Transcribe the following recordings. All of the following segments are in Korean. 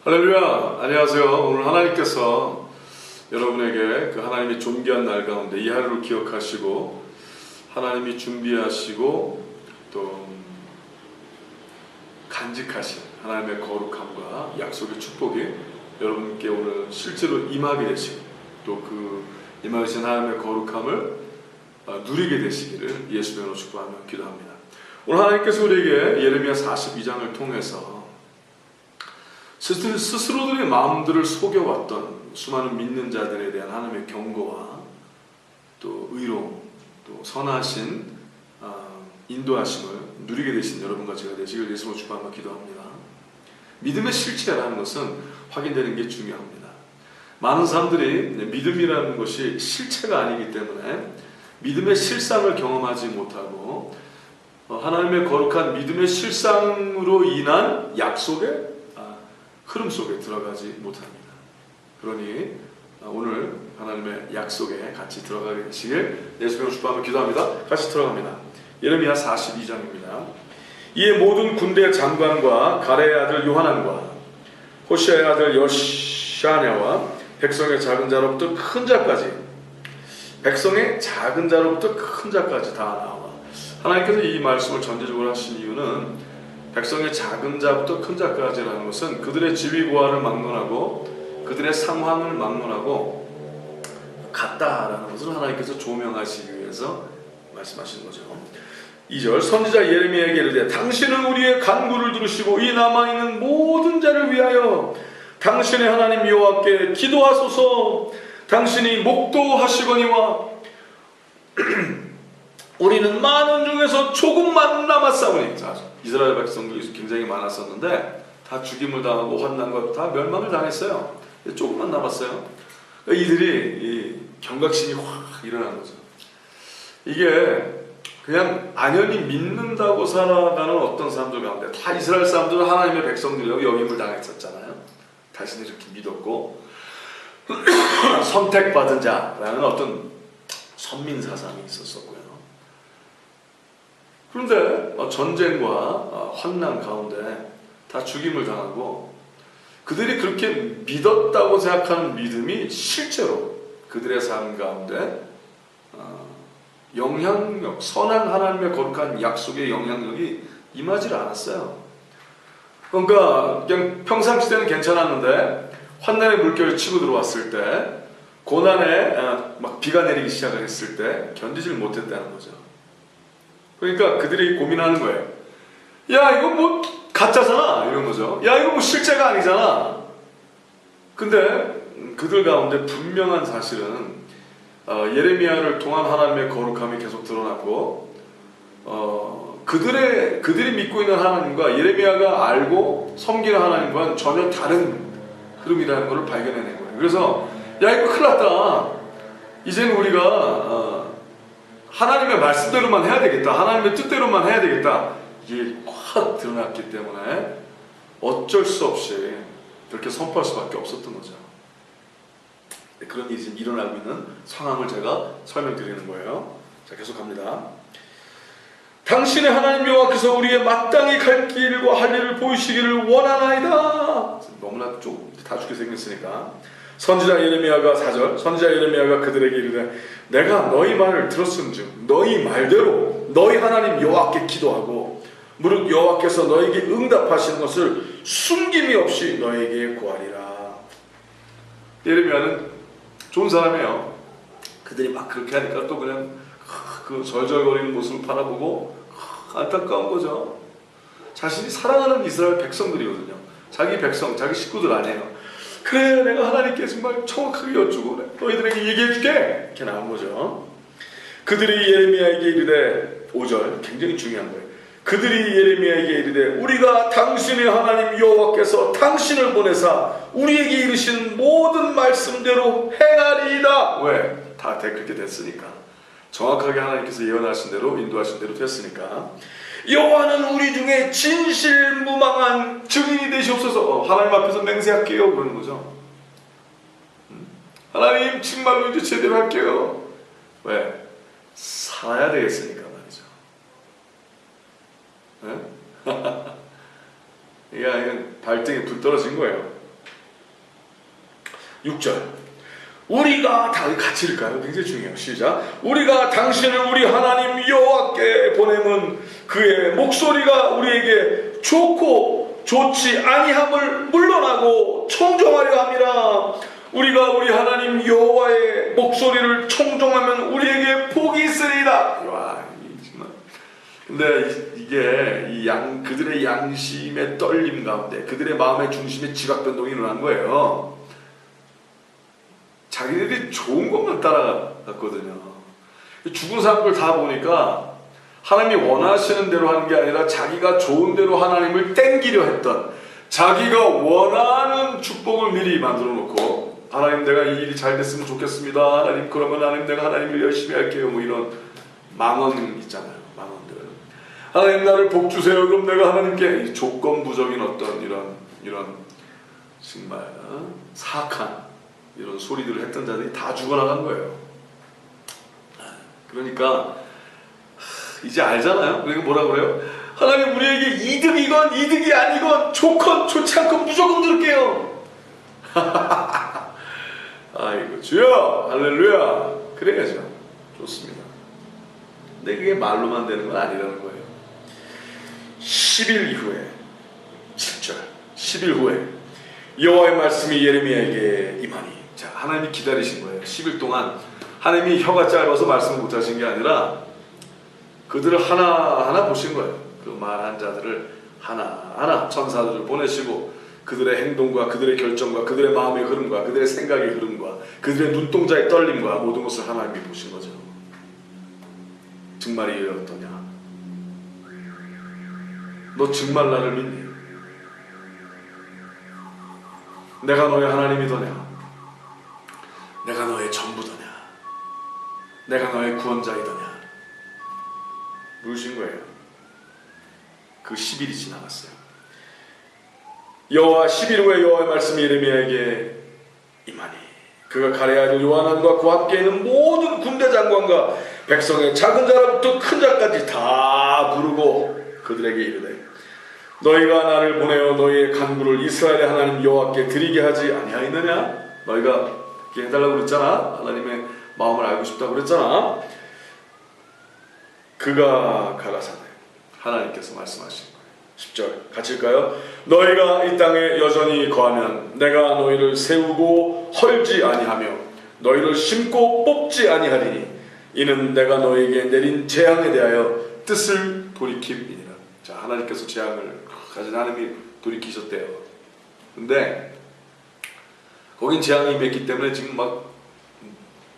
할렐루야, 안녕하세요. 오늘 하나님께서 여러분에게 그 하나님이 존귀한 날 가운데 이 하루를 기억하시고 하나님이 준비하시고 또 간직하신 하나님의 거룩함과 약속의 축복이 여러분께 오늘 실제로 임하게 되시고 또 그 임하신 하나님의 거룩함을 누리게 되시기를 예수님으로 축복하며 기도합니다. 오늘 하나님께서 우리에게 예레미야 42장을 통해서 스스로들의 마음들을 속여왔던 수많은 믿는 자들에 대한 하나님의 경고와 또 의로 또 선하신 인도하심을 누리게 되신 여러분과 제가 되시길 예수로 축복하며 기도합니다. 믿음의 실체라는 것은 확인되는 게 중요합니다. 많은 사람들이 믿음이라는 것이 실체가 아니기 때문에 믿음의 실상을 경험하지 못하고 하나님의 거룩한 믿음의 실상으로 인한 약속의 흐름 속에 들어가지 못합니다. 그러니 오늘 하나님의 약속에 같이 들어가게 되시길 예수님으로 축복하며 기도합니다. 같이 들어갑니다. 예레미야 42장입니다. 이에 모든 군대 장관과 가레의 아들 요하난과 호시아의 아들 여샤냐와 백성의 작은 자로부터 큰 자까지, 백성의 작은 자로부터 큰 자까지 다 나와. 하나님께서 이 말씀을 전제적으로 하신 이유는 백성의 작은 자부터 큰 자까지라는 것은 그들의 지위고하를 막론하고 그들의 상황을 막론하고 같다라는 것을 하나님께서 조명하시기 위해서 말씀하신 거죠. 2절 선지자 예레미야에게 이르되 당신은 우리의 간구를 들으시고 이 남아있는 모든 자를 위하여 당신의 하나님 여호와께 기도하소서. 당신이 목도하시거니와 우리는 많은 중에서 조금만 남았사오니. 이스라엘 백성들이 굉장히 많았었는데 다 죽임을 당하고 환난과 다 멸망을 당했어요. 조금만 남았어요. 이들이 경각심이 확 일어난 거죠. 이게 그냥 안연히 믿는다고 살아가는 어떤 사람들 가운데 다 이스라엘 사람들은 하나님의 백성들이라고 여김을 당했었잖아요. 자신이 이렇게 믿었고 선택받은 자라는 어떤 선민사상이 있었었고요. 그런데 전쟁과 환난 가운데 다 죽임을 당하고 그들이 그렇게 믿었다고 생각하는 믿음이 실제로 그들의 삶 가운데 영향력, 선한 하나님의 거룩한 약속의 영향력이 임하지 않았어요. 그러니까 그냥 평상시 때는 괜찮았는데 환난의 물결이 치고 들어왔을 때, 고난에 막 비가 내리기 시작을 했을 때 견디질 못했다는 거죠. 그러니까 그들이 고민하는 거예요. 야, 이거 뭐 가짜잖아, 이런 거죠. 야, 이거 뭐 실제가 아니잖아. 근데 그들 가운데 분명한 사실은 예레미야를 통한 하나님의 거룩함이 계속 드러났고 그들이 믿고 있는 하나님과 예레미야가 알고 섬기는 하나님과는 전혀 다른 흐름이라는 것을 발견해낸 거예요. 그래서 야, 이거 큰일 났다. 이제는 우리가 하나님의 말씀대로만 해야 되겠다. 하나님의 뜻대로만 해야 되겠다. 이게 확 드러났기 때문에 어쩔 수 없이 그렇게 선포할 수밖에 없었던 거죠. 그런 일이 지금 일어나고 있는 상황을 제가 설명드리는 거예요. 자, 계속 갑니다. 당신의 하나님 여호와께서 우리의 마땅히 갈 길과 할 일을 보이시기를 원하나이다. 너무나 좀 다 죽게 생겼으니까. 선지자 예레미야가 4절 선지자 예레미야가 그들에게 이르되 내가 너희 말을 들었은즉 너희 말대로 너희 하나님 여호와께 기도하고 무릇 여호와께서 너에게 응답하시는 것을 숨김이 없이 너에게 구하리라. 예레미야는 좋은 사람이에요. 그들이 막 그렇게 하니까 또 그냥 그 절절거리는 모습을 바라보고 안타까운 거죠. 자신이 사랑하는 이스라엘 백성들이거든요. 자기 백성, 자기 식구들 아니에요. 그래, 내가 하나님께 정말 정확하게 여쭈고 너희들에게 얘기해줄게, 이렇게 나온 거죠. 그들이 예레미야에게 이르되 5절 굉장히 중요한 거예요. 그들이 예레미야에게 이르되 우리가 당신의 하나님 여호와께서 당신을 보내사 우리에게 이르신 모든 말씀대로 행하리이다. 왜? 다 그렇게 됐으니까. 정확하게 하나님께서 예언하신 대로 인도하신 대로 됐으니까. 여호와는 우리 중에 진실무망한 증인이 되시옵소서. 하나님 앞에서 맹세할게요, 그러는 거죠. 하나님 정말로 이제 제대로 할게요. 왜? 살아야 되겠으니까 말이죠. 네? 이게 발등에 불 떨어진 거예요. 6절. 우리가 다 같이 읽을까요? 굉장히 중요해요. 시작. 우리가 당신을 우리 하나님 여호와께 보내면 그의 목소리가 우리에게 좋고 좋지 아니함을 물러나고 청종하려 함이라. 우리가 우리 하나님 여호와의 목소리를 청종하면 우리에게 복이 있으리이다. 와, 정말. 근데 이게 그들의 양심의 떨림 가운데 그들의 마음의 중심에 지각 변동이 일어난 거예요. 자기들이 좋은 것만 따라갔거든요. 죽은 사람들 다 보니까 하나님이 원하시는 대로 하는 게 아니라 자기가 좋은 대로 하나님을 땡기려 했던, 자기가 원하는 축복을 미리 만들어 놓고, 하나님 내가 이 일이 잘 됐으면 좋겠습니다. 하나님 그러면 하나님 내가 하나님을 열심히 할게요. 뭐 이런 망언 있잖아요. 망언들. 하나님 나를 복 주세요. 그럼 내가 하나님께 조건부적인 어떤 이런 정말 사악한 이런 소리들을 했던 자들이 다 죽어나간 거예요. 그러니까 이제 알잖아요. 그러니까 뭐라 그래요? 하나님 우리에게 이득이건 이득이 아니건 좋건 좋지 않건 무조건 들을게요. 아이고 주여 할렐루야. 그래야죠. 좋습니다. 근데 그게 말로만 되는 건 아니라는 거예요. 10일 이후에 7절 10일 후에 여호와의 말씀이 예레미야에게 임하니. 자, 하나님이 기다리신 거예요. 10일 동안 하나님이 혀가 짧아서 말씀을 못하신 게 아니라 그들을 하나하나 보신 거예요. 그 말한 자들을 하나하나 천사들을 보내시고 그들의 행동과 그들의 결정과 그들의 마음의 흐름과 그들의 생각의 흐름과 그들의 눈동자의 떨림과 모든 것을 하나님이 보신 거죠. 정말 이 일이 어떠냐? 너 정말 나를 믿니? 내가 너의 하나님이더냐? 내가 너의 전부더냐? 내가 너의 구원자이더냐? 물으신 거예요. 그 10일이 지나갔어요. 여호와 10일 후에 여호와의 말씀이 예레미야에게 임하니 그가 가레아들 요하난과 그와 함께 있는 모든 군대 장관과 백성의 작은 자라부터 큰 자까지 다 부르고 그들에게 이르되 너희가 나를 보내어 너희의 간구를 이스라엘의 하나님 여호와께 드리게 하지 아니하였느냐? 너희가 이렇게 해달라고 그랬잖아. 하나님의 마음을 알고 싶다고 그랬잖아. 그가 가라사대 하나님께서 말씀하신 거예요. 10절 같이 읽까요? 너희가 이 땅에 여전히 거하면 내가 너희를 세우고 헐지 아니하며 너희를 심고 뽑지 아니하리니 이는 내가 너희에게 내린 재앙에 대하여 뜻을 돌이킴이니라. 자, 하나님께서 재앙을 가진 하나님이 돌이키셨대요. 근데 거긴 재앙이 임했기 때문에 지금 막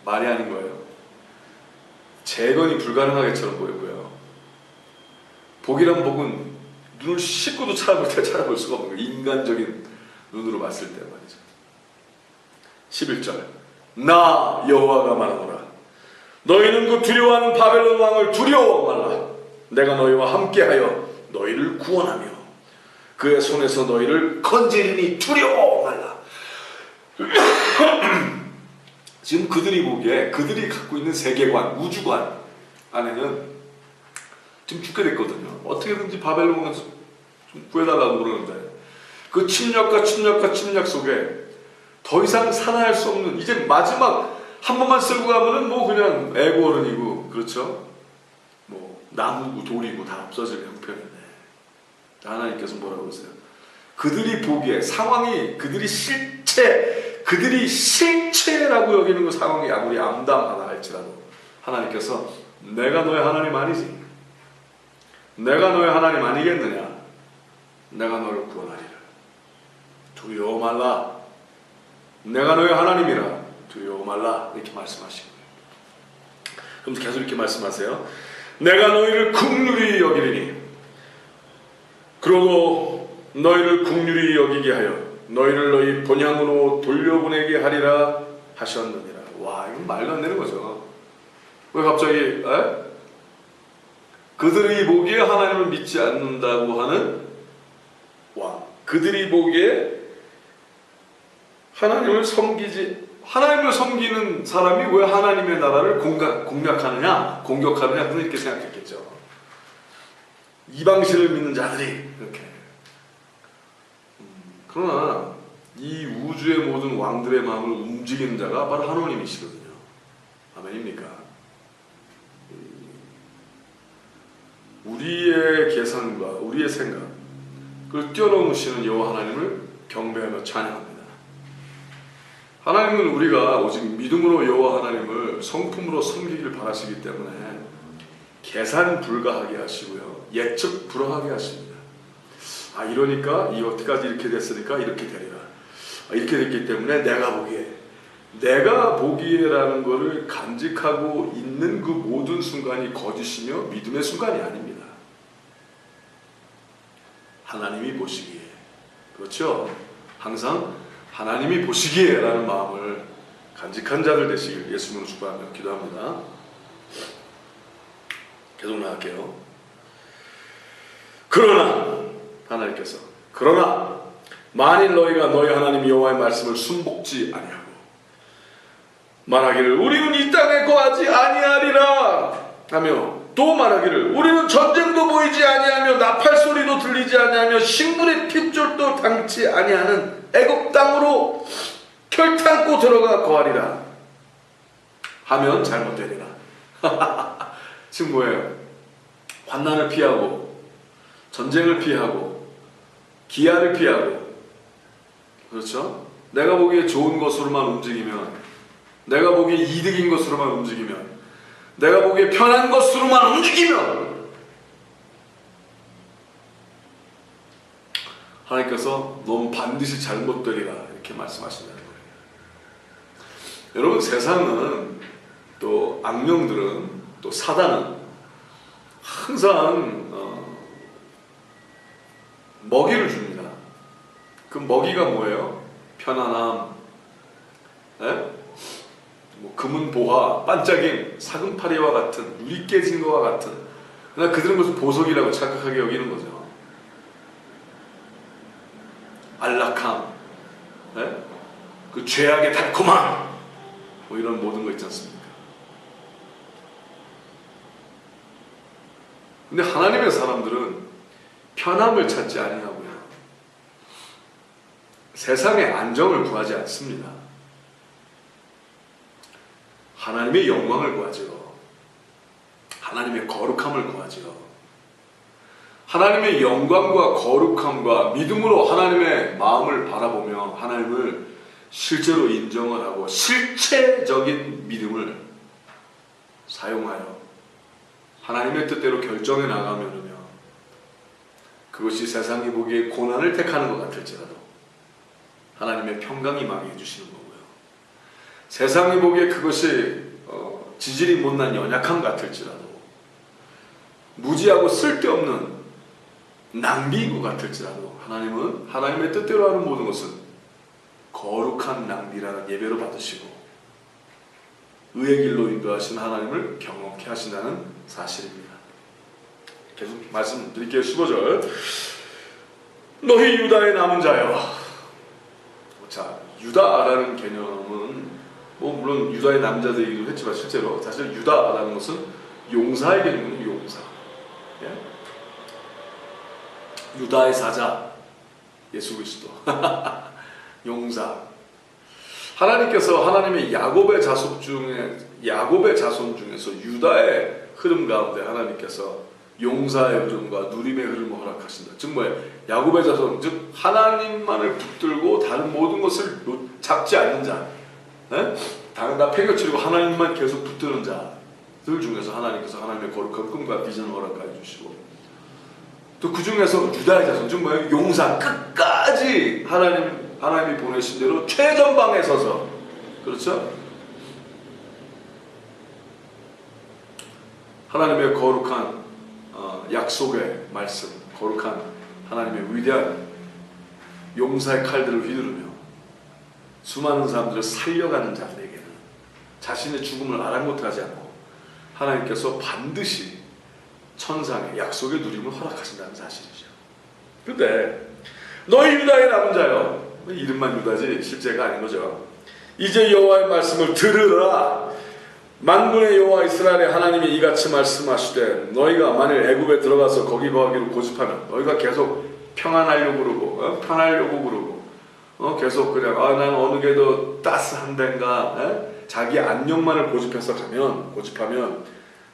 말이 아닌 거예요. 재건이 불가능하게처럼 보이고요. 복이란 복은 눈을 씻고도 찾아볼 수가 없는 거예요. 인간적인 눈으로 봤을 때 말이죠. 11절 나 여호와가 말하노라 너희는 그 두려워하는 바벨론 왕을 두려워 말라. 내가 너희와 함께하여 너희를 구원하며 그의 손에서 너희를 건지리니 두려워 말라. 지금 그들이 보기에 그들이 갖고 있는 세계관, 우주관 안에는 지금 죽게 됐거든요. 어떻게든지 바벨론 왕에서 좀 구해달라고 그러는데 그 침략과 침략 더 이상 살아날 수 없는 이제 마지막 한 번만 쓸고 가면은 뭐 그냥 애고 어른이고 그렇죠. 뭐 나무고 돌이고 다 없어질 형편인데 하나님께서 뭐라고 그러세요? 그들이 보기에 상황이 그들이 실체라고 여기는 그 상황이 아무리 암담하다 할지라도 하나님께서 내가 너의 하나님 아니지? 내가 너의 하나님 아니겠느냐? 내가 너를 구원하리라. 두려워 말라. 내가 너의 하나님이라. 두려워 말라. 이렇게 말씀하시고 그럼 계속 이렇게 말씀하세요. 내가 너희를 긍휼히 여기리니 그러고 너희를 긍휼히 여기게 하여 너희를 너희 본향으로 돌려보내게 하리라 하셨느니라. 와, 이건 말도 안 되는 거죠. 왜 갑자기 그들이 보기에 하나님을 믿지 않는다고 하는 왕, 그들이 보기에 하나님을 섬기는 사람이 왜 하나님의 나라를 공격하느냐 그는 이렇게 생각했겠죠. 이방신을 믿는 자들이 이렇게. 그러나 이 우주의 모든 왕들의 마음을 움직이는 자가 바로 하나님이시거든요. 아멘입니까? 우리의 계산과 우리의 생각 그걸 뛰어넘으시는 여호와 하나님을 경배하며 찬양합니다. 하나님은 우리가 오직 믿음으로 여호와 하나님을 성품으로 섬기기를 바라시기 때문에 계산 불가하게 하시고요, 예측 불허하게 하십니다. 이러니까 여태까지 이렇게 됐으니까 이렇게 되리라. 이렇게 됐기 때문에 내가 보기에라는 것을 간직하고 있는 그 모든 순간이 거짓이며 믿음의 순간이 아닙니다. 하나님이 보시기에, 그렇죠? 항상 하나님이 보시기에 라는 마음을 간직한 자들 되시길 예수님으로 축복하며 기도합니다. 계속 나갈게요. 그러나 하나님께서 만일 너희가 너희 하나님 여호와의 말씀을 순복지 아니하고 말하기를 우리는 이 땅에 거하지 아니하리라 하며 또 말하기를 우리는 전쟁도 보이지 아니하며 나팔 소리도 들리지 아니하며 식물의 핏줄도 당치 아니하는 애굽 땅으로 결탄코 들어가 거하리라 하면 잘못되리라. 지금 뭐예요? 환난을 피하고 전쟁을 피하고 기아를 피하고, 그렇죠? 내가 보기에 좋은 것으로만 움직이면, 내가 보기에 이득인 것으로만 움직이면, 내가 보기에 편한 것으로만 움직이면 하나님께서 넌 반드시 잘못되리라 이렇게 말씀하신다는 거예요. 여러분, 세상은 또 악령들은 또 사단은 항상 먹이를 줍니다. 그 먹이가 뭐예요? 편안함, 뭐 금은 보화, 반짝임, 사금파리와 같은, 유리 깨진 것과 같은, 그냥 그들은 무슨 보석이라고 착각하게 여기는 거죠. 안락함, 그 죄악의 달콤함, 뭐 이런 모든 거 있지 않습니까? 근데 하나님의 사람들은 편함을 찾지 아니하고요, 세상의 안정을 구하지 않습니다. 하나님의 영광을 구하죠. 하나님의 거룩함을 구하죠. 하나님의 영광과 거룩함과 믿음으로 하나님의 마음을 바라보며 하나님을 실제로 인정을 하고 실체적인 믿음을 사용하여 하나님의 뜻대로 결정해 나가면요, 그것이 세상이 보기에 고난을 택하는 것 같을지라도 하나님의 평강이 임하게 해주시는 거고요, 세상이 보기에 그것이 지질이 못난 연약함 같을지라도, 무지하고 쓸데없는 낭비인 것 같을지라도 하나님은 하나님의 뜻대로 하는 모든 것은 거룩한 낭비라는 예배로 받으시고 의의 길로 인도하신 하나님을 경험케 하신다는 사실입니다. 계속 말씀드릴게요. 15절. 너희 유다의 남은 자여. 자, 유다라는 개념은 물론 유다의 남자들이기도 했지만 실제로 사실 유다라는 것은 용사의 개념이에요. 용사. 유다의 사자 예수 그리스도. 용사. 하나님께서 하나님의 야곱의 자손 중에서 유다의 흐름 가운데 하나님께서 용사의 흐름과 누림의 흐름을 허락하신다. 즉 뭐예요? 야곱의 자손, 즉 하나님만을 붙들고 다른 모든 것을 잡지 않는 자, 다른 다 팽개치고 하나님만 계속 붙드는 자들 중에서 하나님께서 하나님의 거룩한 꿈과 비전을 허락해 주시고, 또 그 중에서 유다의 자손, 즉 뭐예요? 용사, 끝까지 하나님이 보내신 대로 최전방에 서서, 그렇죠? 하나님의 거룩한 약속의 말씀, 거룩한 하나님의 위대한 용사의 칼들을 휘두르며 수많은 사람들을 살려가는 자들에게는 자신의 죽음을 아랑곳하지 않고 하나님께서 반드시 천상의 약속의 누림을 허락하신다는 사실이죠. 근데 너희 유다의 남은 자여, 이름만 유다지 실제가 아닌 거죠. 이제 여호와의 말씀을 들으라. 만군의 여호와 이스라엘의 하나님이 이같이 말씀하시되 너희가 만일 애굽에 들어가서 거기 거하기로 고집하면, 너희가 계속 평안하려고 그러고 편하려고 그러고 계속 그냥 난 어느 게 더 따스한 데인가, 자기 안녕만을 고집하면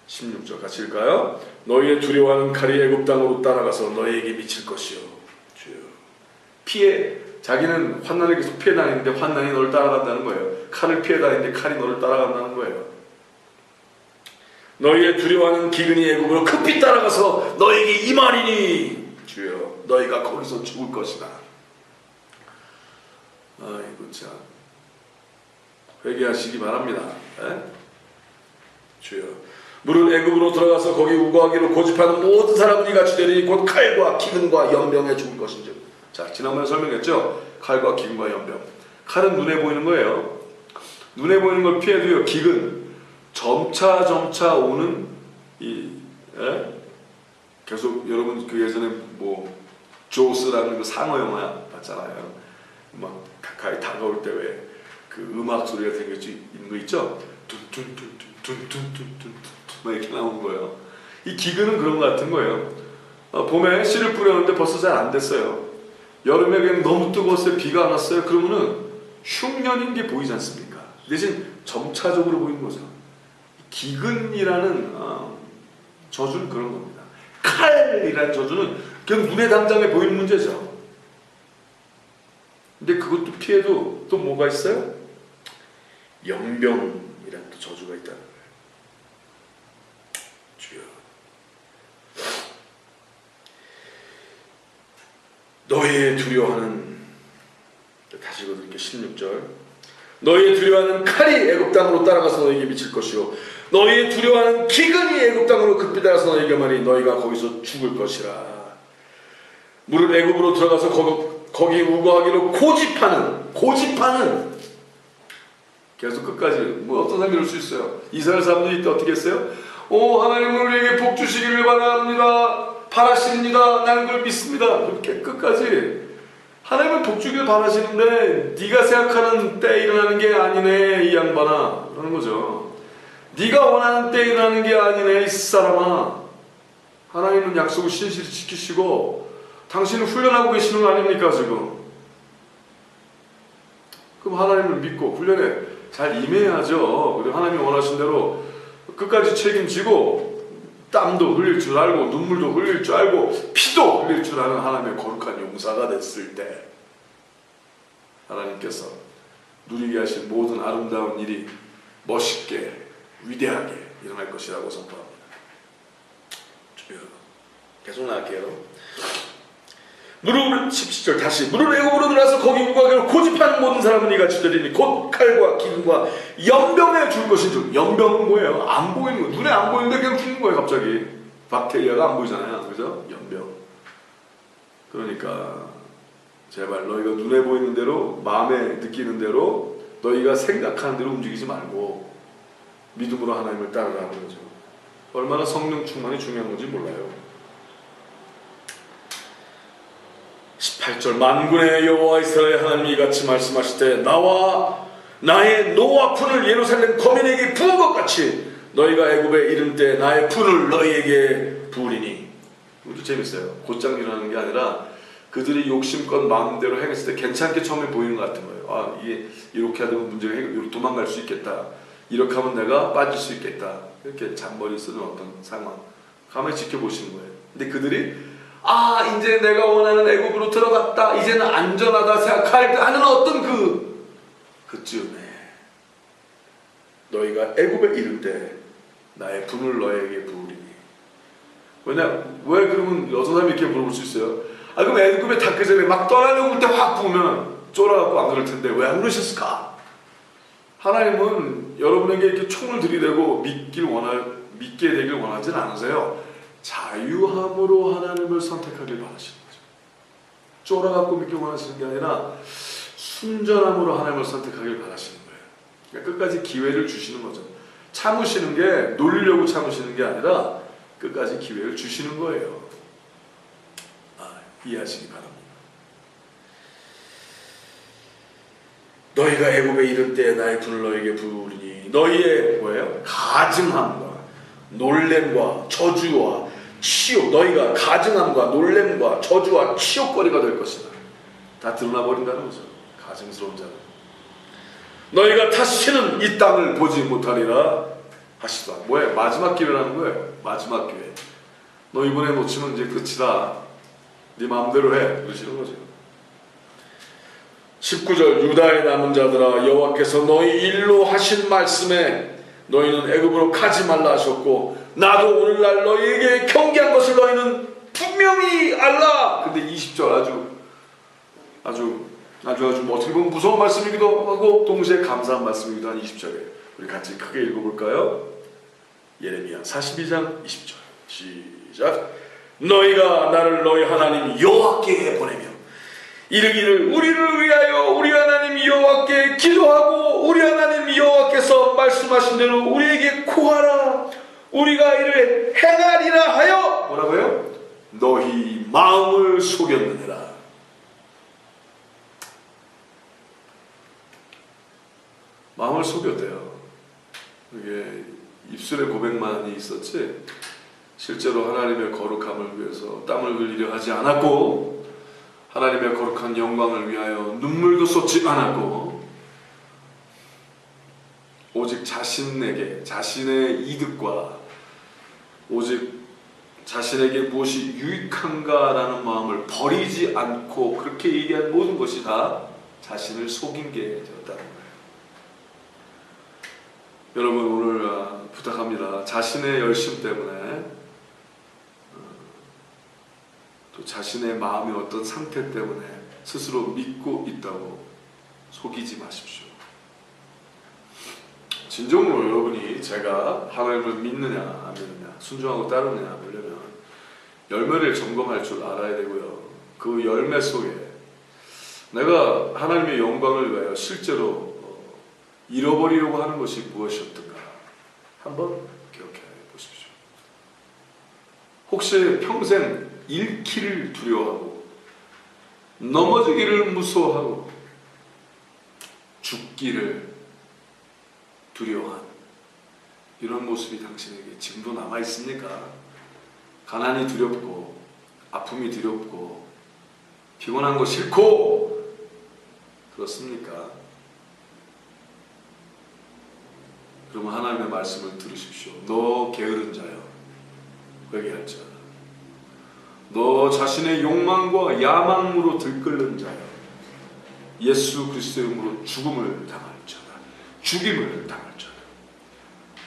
16절 같이 읽을까요? 너희의 두려워하는 칼이 애굽 땅으로 따라가서 너희에게 미칠 것이요. 주여. 자기는 환난을 계속 피해 다니는데 환난이 너를 따라간다는 거예요. 칼을 피해 다니는데 칼이 너를 따라간다는 거예요. 너희의 두려워하는 기근이 애굽으로 급히 따라가서 너희에게 임하리니 주여 너희가 거기서 죽을 것이다. 아이고 참 회개하시기 바랍니다. 주여 물은 애굽으로 들어가서 거기 우거하기로 고집하는 모든 사람은 이같이 되리니 곧 칼과 기근과 연병에 죽을 것인즉. 자, 지난번에 설명했죠. 칼과 기근과 연병. 칼은 눈에 보이는 거예요. 눈에 보이는 걸 피해도요. 기근 점차 오는 계속 여러분 그 예전에 뭐 조스라는 그 상어 영화 봤잖아요. 막 가까이 다가올 때 왜 그 음악 소리가 있는 거 있죠? 둔둔둔둔둔둔둔둔 막 이렇게 나오는 거예요. 이 기근은 그런 거 같은 거예요. 봄에 씨를 뿌렸는데 벌써 잘 안 됐어요. 여름에 그냥 너무 뜨거웠어요. 비가 안 왔어요. 그러면은 흉년인 게 보이지 않습니까? 대신 점차적으로 보이는 거죠. 기근이라는 저주는 그런 겁니다. 칼이라는 저주는 그냥 눈에 당장에 보이는 문제죠. 근데 그것도 피해도 또 뭐가 있어요? 연병이라는 또 저주가 있다는 거예요. 주여 너희의 두려워하는 다시 읽어드릴게요. 16절 너희의 두려워하는 칼이 애굽 땅으로 따라가서 너희에게 미칠 것이요 너희의 두려워하는 기근이 애굽 땅으로 급히 따라서 너희에게 말하니 너희가 거기서 죽을 것이라. 물은 애굽으로 들어가서 거기 우거하기로 고집하는 계속 끝까지 뭐 어떤 사람이 이럴 수 있어요. 이스라엘 사람들이 이때 어떻게 했어요? 하나님은 우리에게 복 주시기를 바라십니다. 나는 그걸 믿습니다. 그렇게 끝까지 하나님은 복 주기를 바라시는데 네가 생각하는 때에 일어나는 게 아니네 이 양반아 그러는 거죠. 네가 원하는 때에 일어나는 게 아니네 이 사람아. 하나님은 약속을 신실히 지키시고 당신을 훈련하고 계시는 거 아닙니까 지금? 그럼 하나님을 믿고 훈련에 잘 임해야죠. 그리고 하나님이 원하신 대로 끝까지 책임지고 땀도 흘릴 줄 알고 눈물도 흘릴 줄 알고 피도 흘릴 줄 아는 하나님의 거룩한 용사가 됐을 때 하나님께서 누리게 하신 모든 아름다운 일이 멋있게 위대하게 일어날 것이라고 선포합니다. 주여 계속 나갈게요. 17절 다시 물은 애굽으로 들어가서 거기 우거하기로 고집하는 모든 사람은 이같이 되리니 곧 칼과 기근과 연병에 죽을 것인즉. 연병은 뭐예요? 안 보이는 거. 눈에 안 보이는데 그냥 죽는 거예요. 갑자기 박테리아가 안 보이잖아요. 그죠? 연병. 그러니까 제발 너희가 눈에 보이는 대로 마음에 느끼는 대로 너희가 생각하는 대로 움직이지 말고 믿음으로 하나님을 따르라는 거죠. 얼마나 성령 충만이 중요한 건지 몰라요. 18절 만군의 여호와 이스라엘 하나님이 이같이 말씀하실 때 나와 나의 노와 푼을 예루살렘 거민에게 부은 것 같이 너희가 애굽에 이른 때 나의 푼을 너희에게 부으리니. 이것도 재밌어요. 곧장 일어나는 게 아니라 그들이 욕심껏 마음대로 행했을 때 괜찮게 처음에 보이는 것 같은 거예요. 이게 이렇게 하면 문제가 도망갈 수 있겠다. 이렇게 하면 내가 빠질 수 있겠다. 이렇게 잔머리 쓰는 어떤 상황 가만히 지켜보시는 거예요. 근데 그들이 이제 내가 원하는 애굽으로 들어갔다. 이제는 안전하다 생각할 때 하는 어떤 그쯤에 너희가 애굽에 이를 때 나의 분을 너에게 부으리니. 왜 그러면 어떤 사람이 이렇게 물어볼 수 있어요? 그럼 애굽에 닿기 전에 막 떠나려고 할 때 확 부으면 쫄아갖고 안 그럴 텐데 왜 안 그러셨을까? 하나님은 여러분에게 이렇게 총을 들이대고 믿게 되길 원하진 않으세요. 자유함으로 하나님을 선택하길 바라시는 거죠. 쫄아갖고 믿기 원하시는 게 아니라 순전함으로 하나님을 선택하길 바라시는 거예요. 그러니까 끝까지 기회를 주시는 거죠. 참으시는 게 놀리려고 참으시는 게 아니라 끝까지 기회를 주시는 거예요. 이해하시기 바랍니다. 너희가 애굽에 이를 때 나의 분을 너에게 부으리니 너희의 뭐예요? 가증함과 놀램과 저주와 치욕, 너희가 가증함과 놀램과 저주와 치욕거리가 될 것이다. 다 드러나 버린다는 거죠. 가증스러운 자는 너희가 다시는 이 땅을 보지 못하리라 하시다. 뭐예요? 마지막 기회라는 거예요. 마지막 기회. 너 이번에 놓치면 이제 끝이다. 네 마음대로 해. 그러시는 거죠. 19절 유다의 남은 자들아 여호와께서 너희 일로 하신 말씀에 너희는 애굽으로 가지 말라 하셨고 나도 오늘날 너희에게 경계한 것을 너희는 분명히 알라. 근데 20절 아주 어떻게 보면 무서운 말씀이기도 하고 동시에 감사한 말씀이기도 한 20절에 우리 같이 크게 읽어볼까요? 예레미야 42장 20절 시작. 너희가 나를 너희 하나님 여호와께 보내며 이르기를 우리를 위하여 우리 하나님 여호와께 기도하고 우리 하나님 여호와께서 말씀하신 대로 우리에게 구하라. 우리가 이를 행하리라 하여 뭐라고요? 너희 마음을 속였느니라. 마음을 속였대요. 이게 입술에 고백만이 있었지 실제로 하나님의 거룩함을 위해서 땀을 흘리려 하지 않았고 하나님의 거룩한 영광을 위하여 눈물도 쏟지 않았고 오직 자신에게 자신의 이득과 오직 자신에게 무엇이 유익한가라는 마음을 버리지 않고 그렇게 얘기한 모든 것이 다 자신을 속인 게 되었다는 거예요. 여러분 오늘 부탁합니다. 자신의 열심 때문에 또 자신의 마음의 어떤 상태 때문에 스스로 믿고 있다고 속이지 마십시오. 진정으로 여러분이 제가 하나님을 믿느냐 안 믿느냐 순종하고 따르느냐 보려면 열매를 점검할 줄 알아야 되고요. 그 열매 속에 내가 하나님의 영광을 위하여 실제로 잃어버리려고 하는 것이 무엇이었던가 한번 기억해 보십시오. 혹시 평생 잃기를 두려워하고 넘어지기를 무서워하고 죽기를 두려워한 이런 모습이 당신에게 지금도 남아있습니까? 가난이 두렵고 아픔이 두렵고 피곤한 거 싫고 그렇습니까? 그러면 하나님의 말씀을 들으십시오. 너 게으른 자여 회개할 자여 너 자신의 욕망과 야망으로 들끓는 자여 예수 그리스도의 이름으로 죽음을 당할 자다. 죽임을 당할 자다.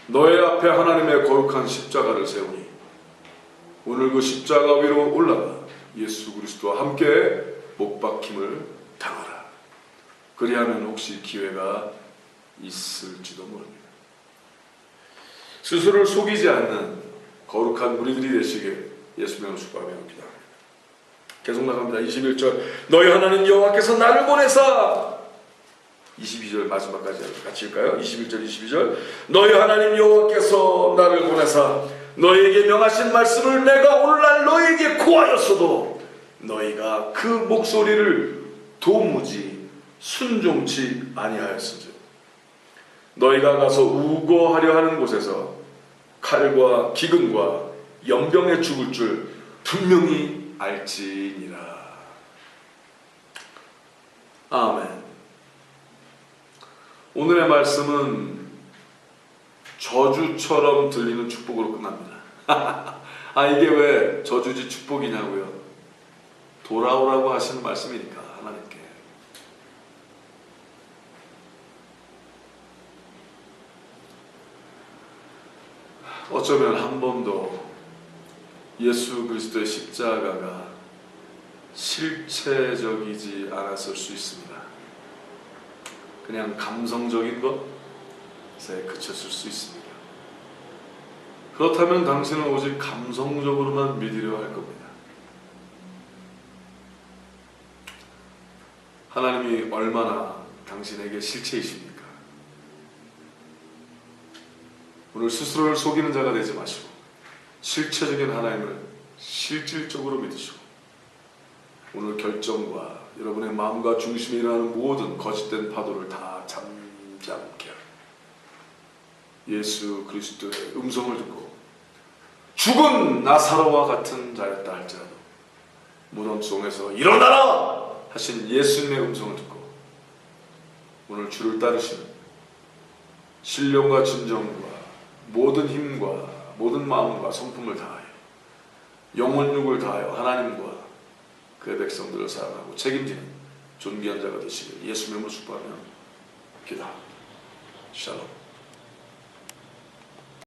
너의 앞에 하나님의 거룩한 십자가를 세우니 오늘 그 십자가 위로 올라가 예수 그리스도와 함께 못 박힘을 당하라. 그리하면 혹시 기회가 있을지도 모릅니다. 스스로를 속이지 않는 거룩한 우리들이 되시길 예수님의 축복합니다. 계속 나갑니다. 21절 너희 하나님 여호와께서 나를 보내사 22절 마지막까지 같이 읽을까요? 21절 22절 너희 하나님 여호와께서 나를 보내사 너희에게 명하신 말씀을 내가 오늘날 너희에게 고하였어도 너희가 그 목소리를 도무지 순종치 아니하였으니 너희가 가서 우거하려 하는 곳에서 칼과 기근과 연병에 죽을 줄 분명히 알지니라. 아멘. 오늘의 말씀은 저주처럼 들리는 축복으로 끝납니다. 이게 왜 저주지 축복이냐고요? 돌아오라고 하시는 말씀이니까 하나님께. 어쩌면 한 번도 예수 그리스도의 십자가가 실체적이지 않았을 수 있습니다. 그냥 감성적인 것에 그쳤을 수 있습니다. 그렇다면 당신은 오직 감성적으로만 믿으려 할 겁니다. 하나님이 얼마나 당신에게 실체이십니까? 오늘 스스로를 속이는 자가 되지 마시고 실체적인 하나님을 실질적으로 믿으시고 오늘 결정과 여러분의 마음과 중심에 일어나는 모든 거짓된 파도를 다 잠잠케 예수 그리스도의 음성을 듣고 죽은 나사로와 같은 자였다 할지라도 무덤 속에서 일어나라 하신 예수님의 음성을 듣고 오늘 주를 따르시는 신령과 진정과 모든 힘과 모든 마음과 성품을 다하여 영혼육을 다하여 하나님과 그의 백성들을 사랑하고 책임지는 존귀한 자가 되시길 예수 이름으로 축복하며 기도합니다. 샬롬.